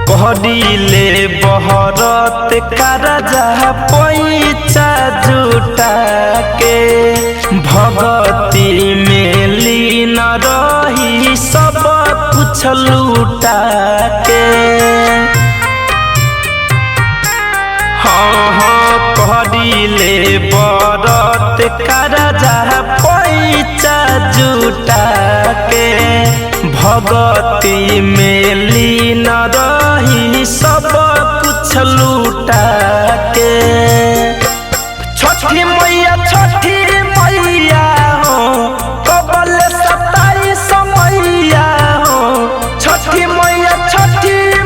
कहदिले बहरत करजा पैसा जुटा के भगती में लीन रही सब कुछ लूटा के। हाँ कहदिले बरत करजा पैसा जुटा के भगती में लीन रही सब कुछ लूटा के। छठी मैया हो कबल 27 मैया हो। छठी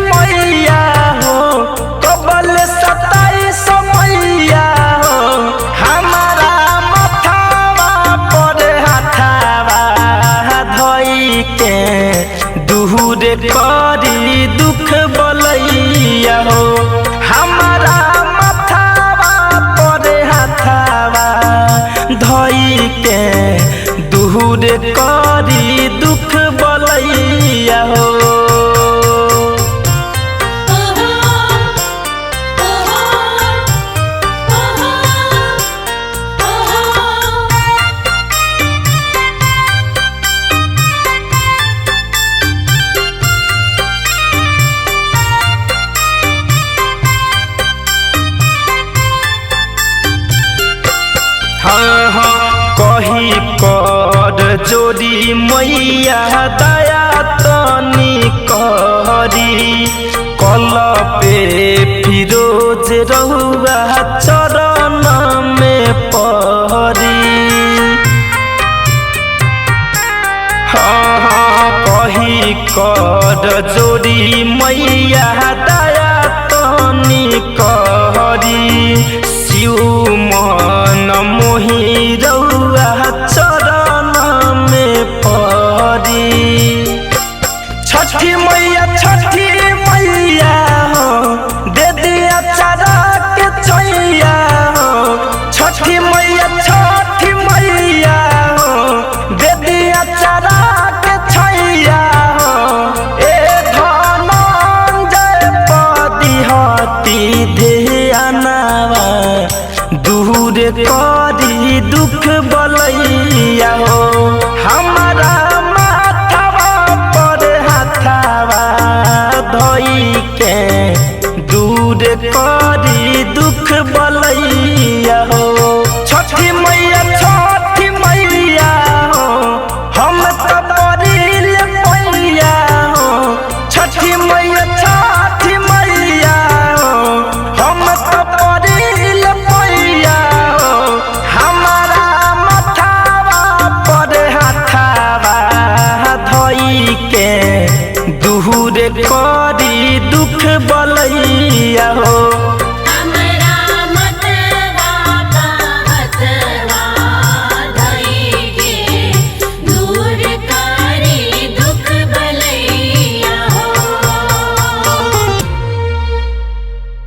मैया हो कबल 27 मैया हो। हमारा मथावा पर हाथावा धोई के दूर करी दुख बलैया हो। हमारा मथावा पर हाथावा धोई के दूर करी दुख बलैया हो। कही कर जोड़ी मैया दया तनी करी कल पे फिरोज रहुआ चरण में परी। हाँ कही कर जोड़ी मैया दया तनी करी शिव मन मोहि रउआ चरण में परी। छठी मैया हो दे दिया चारा के छैया हो। छठी मैया हो दे दिया चारा के छैया हो। ए धनंजय पदिहती ध्यानवा दूर करी दुख बलैया हो। हमारा माथावा पर हाथावा धोई के दूर करी दुख बलैया हो। छठी मैया हो हम तो परिल पैया हो। छठी मैया हो हम तो परिल पैया हो। हमारा मथावा पर हाथावा धोई के दूर करी दुख बलैया हो।